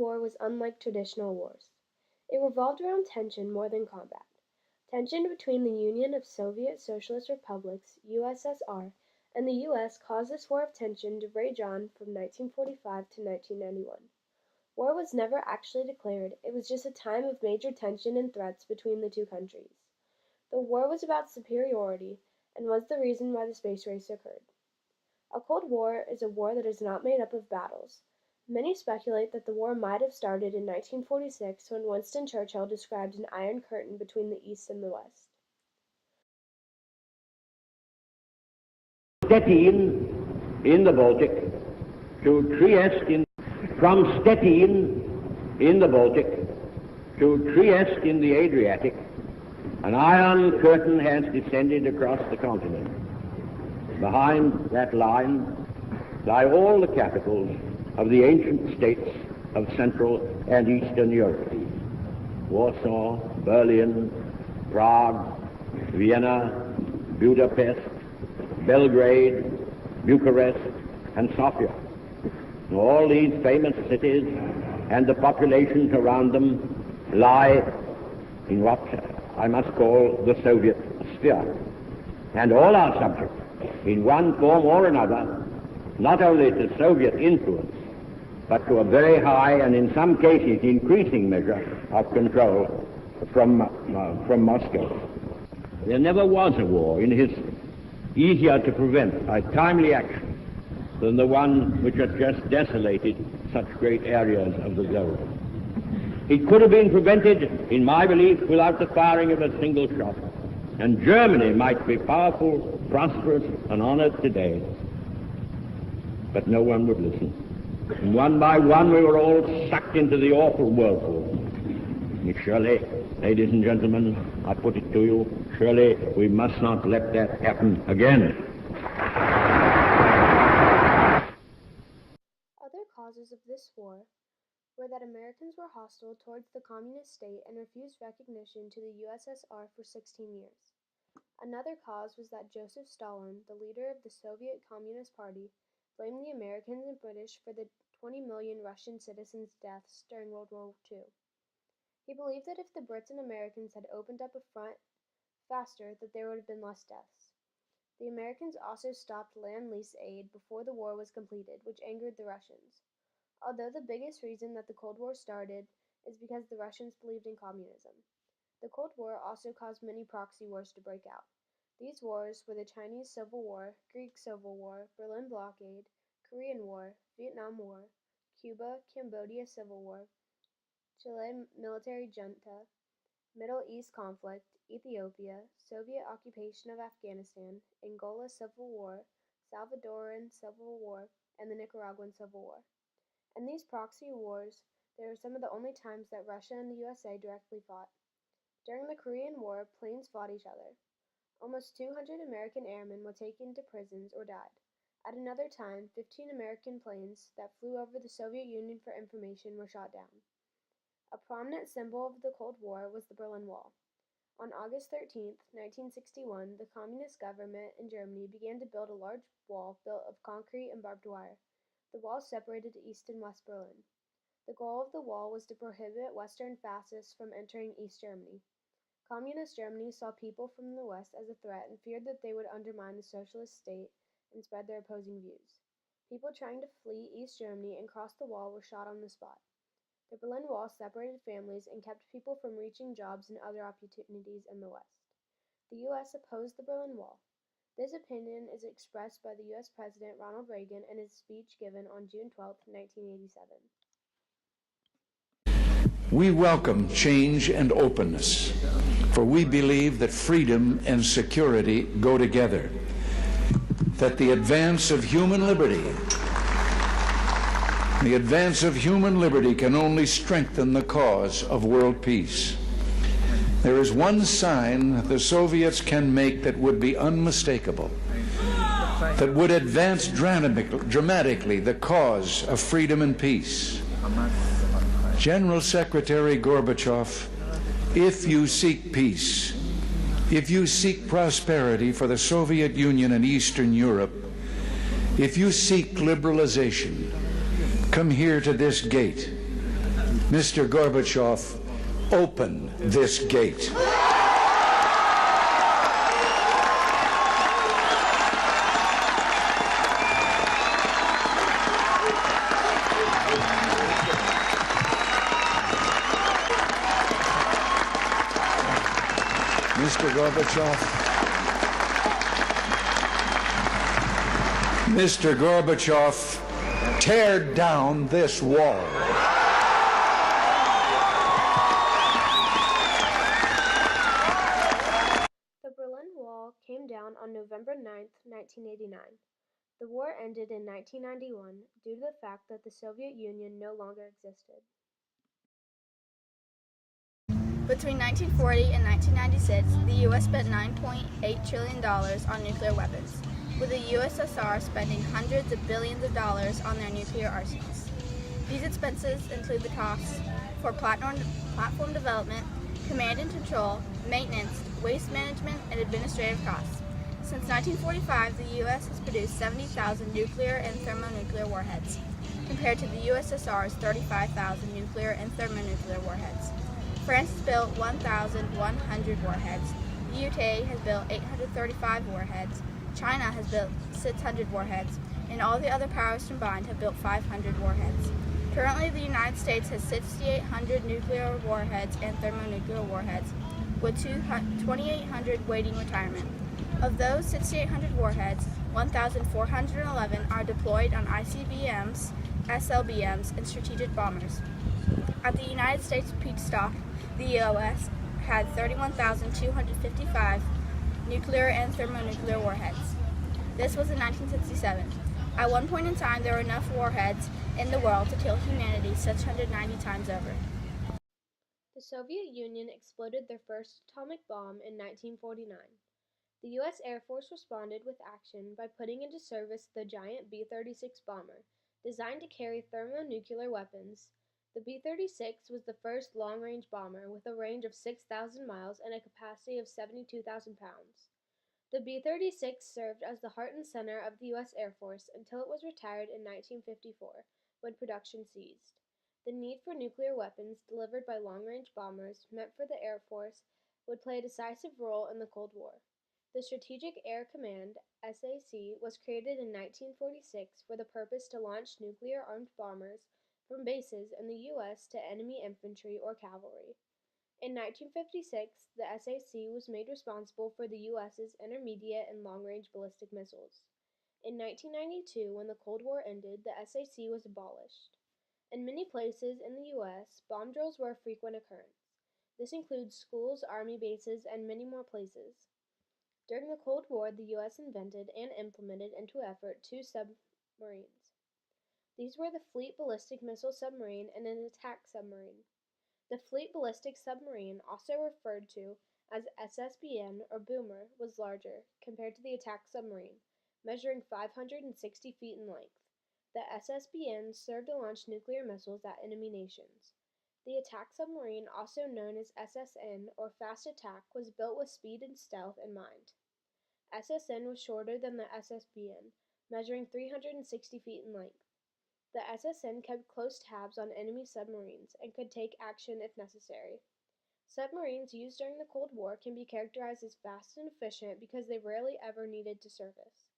War was unlike traditional wars. It revolved around tension more than combat. Tension between the Union of Soviet Socialist Republics, USSR, and the US caused this war of tension to rage on from 1945 to 1991. War was never actually declared, it was just a time of major tension and threats between the two countries. The war was about superiority, and was the reason why the space race occurred. A Cold War is a war that is not made up of battles. Many speculate that the war might have started in 1946 when Winston Churchill described an iron curtain between the East and the West. Stettin in the Baltic to Trieste from Stettin in the Baltic to Trieste in the Adriatic, an iron curtain has descended across the continent. Behind that line lie all the capitals of the ancient states of Central and Eastern Europe: Warsaw, Berlin, Prague, Vienna, Budapest, Belgrade, Bucharest, and Sofia. All these famous cities and the populations around them lie in what I must call the Soviet sphere. And all are subject, in one form or another, not only to Soviet influence, but to a very high and in some cases increasing measure of control from Moscow. There never was a war in history easier to prevent by timely action than the one which had just desolated such great areas of the globe. It could have been prevented, in my belief, without the firing of a single shot, and Germany might be powerful, prosperous, and honored today. But no one would listen. And one by one we were all sucked into the awful whirlpool. And surely, ladies and gentlemen, I put it to you, surely we must not let that happen again. Other causes of this war were that Americans were hostile towards the communist state and refused recognition to the USSR for 16 years. Another cause was that Joseph Stalin, the leader of the Soviet Communist Party, blamed the Americans and British for the 20 million Russian citizens' deaths during World War II. He believed that if the Brits and Americans had opened up a front faster, that there would have been less deaths. The Americans also stopped land lease aid before the war was completed, which angered the Russians. Although the biggest reason that the Cold War started is because the Russians believed in communism. The Cold War also caused many proxy wars to break out. These wars were the Chinese Civil War, Greek Civil War, Berlin Blockade, Korean War, Vietnam War, Cuba, Cambodia Civil War, Chile military junta, Middle East conflict, Ethiopia, Soviet occupation of Afghanistan, Angola Civil War, Salvadoran Civil War, and the Nicaraguan Civil War. In these proxy wars, they were some of the only times that Russia and the USA directly fought. During the Korean War, planes fought each other. Almost 200 American airmen were taken to prisons or died. At another time, 15 American planes that flew over the Soviet Union for information were shot down. A prominent symbol of the Cold War was the Berlin Wall. On August 13, 1961, the communist government in Germany began to build a large wall built of concrete and barbed wire. The wall separated East and West Berlin. The goal of the wall was to prohibit Western fascists from entering East Germany. Communist Germany saw people from the West as a threat and feared that they would undermine the socialist state and spread their opposing views. People trying to flee East Germany and cross the wall were shot on the spot. The Berlin Wall separated families and kept people from reaching jobs and other opportunities in the West. The U.S. opposed the Berlin Wall. This opinion is expressed by the U.S. President Ronald Reagan in his speech given on June 12, 1987. We welcome change and openness, for we believe that freedom and security go together, that the advance of human liberty can only strengthen the cause of world peace. There is one sign that the Soviets can make that would be unmistakable, that would advance dramatically the cause of freedom and peace. General Secretary Gorbachev, if you seek peace, if you seek prosperity for the Soviet Union and Eastern Europe, if you seek liberalization, come here to this gate. Mr. Gorbachev, open this gate. Mr. Gorbachev, tear down this wall. The Berlin Wall came down on November 9, 1989. The war ended in 1991 due to the fact that the Soviet Union no longer existed. Between 1940 and 1996, the U.S. spent $9.8 trillion on nuclear weapons, with the USSR spending hundreds of billions of dollars on their nuclear arsenals. These expenses include the costs for platform development, command and control, maintenance, waste management, and administrative costs. Since 1945, the U.S. has produced 70,000 nuclear and thermonuclear warheads, compared to the USSR's 35,000 nuclear and thermonuclear warheads. France has built 1,100 warheads, the UK has built 835 warheads, China has built 600 warheads, and all the other powers combined have built 500 warheads. Currently, the United States has 6,800 nuclear warheads and thermonuclear warheads, with 2,800 waiting retirement. Of those 6,800 warheads, 1,411 are deployed on ICBMs, SLBMs, and strategic bombers. At the United States peak stock, the U.S. had 31,255 nuclear and thermonuclear warheads. This was in 1967. At one point in time, there were enough warheads in the world to kill humanity 690 times over. The Soviet Union exploded their first atomic bomb in 1949. The U.S. Air Force responded with action by putting into service the giant B-36 bomber, designed to carry thermonuclear weapons. The B-36 was the first long-range bomber with a range of 6,000 miles and a capacity of 72,000 pounds. The B-36 served as the heart and center of the U.S. Air Force until it was retired in 1954, when production ceased. The need for nuclear weapons delivered by long-range bombers meant for the Air Force would play a decisive role in the Cold War. The Strategic Air Command, SAC, was created in 1946 for the purpose to launch nuclear-armed bombers from bases in the U.S. to enemy infantry or cavalry. In 1956, the SAC was made responsible for the U.S.'s intermediate and long-range ballistic missiles. In 1992, when the Cold War ended, the SAC was abolished. In many places in the U.S., bomb drills were a frequent occurrence. This includes schools, army bases, and many more places. During the Cold War, the U.S. invented and implemented into effort two submarines. These were the Fleet Ballistic Missile Submarine and an attack submarine. The Fleet Ballistic Submarine, also referred to as SSBN or Boomer, was larger compared to the attack submarine, measuring 560 feet in length. The SSBN served to launch nuclear missiles at enemy nations. The attack submarine, also known as SSN or Fast Attack, was built with speed and stealth in mind. SSN was shorter than the SSBN, measuring 360 feet in length. The SSN kept close tabs on enemy submarines and could take action if necessary. Submarines used during the Cold War can be characterized as fast and efficient because they rarely ever needed to surface.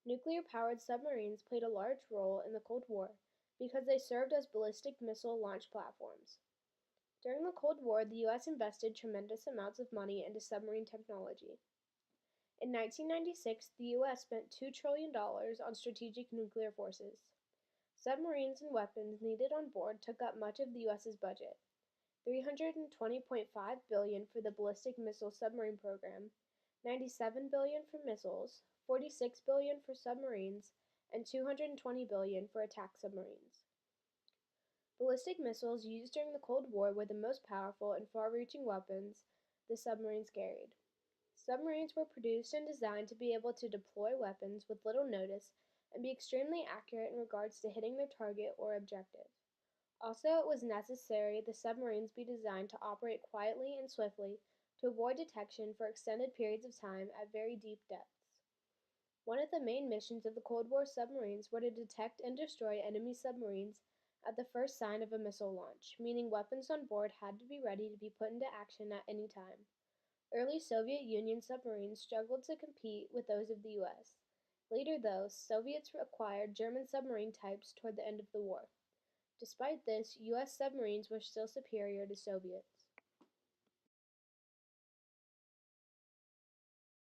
Nuclear-powered submarines played a large role in the Cold War because they served as ballistic missile launch platforms. During the Cold War, the U.S. invested tremendous amounts of money into submarine technology. In 1996, the U.S. spent $2 trillion on strategic nuclear forces. Submarines and weapons needed on board took up much of the U.S.'s budget. $320.5 billion for the ballistic missile submarine program, $97 billion for missiles, $46 billion for submarines, and $220 billion for attack submarines. Ballistic missiles used during the Cold War were the most powerful and far-reaching weapons the submarines carried. Submarines were produced and designed to be able to deploy weapons with little notice and be extremely accurate in regards to hitting their target or objective. Also, it was necessary the submarines be designed to operate quietly and swiftly to avoid detection for extended periods of time at very deep depths. One of the main missions of the Cold War submarines were to detect and destroy enemy submarines at the first sign of a missile launch, meaning weapons on board had to be ready to be put into action at any time. Early Soviet Union submarines struggled to compete with those of the U.S. Later, though, Soviets acquired German submarine types toward the end of the war. Despite this, U.S. submarines were still superior to Soviets.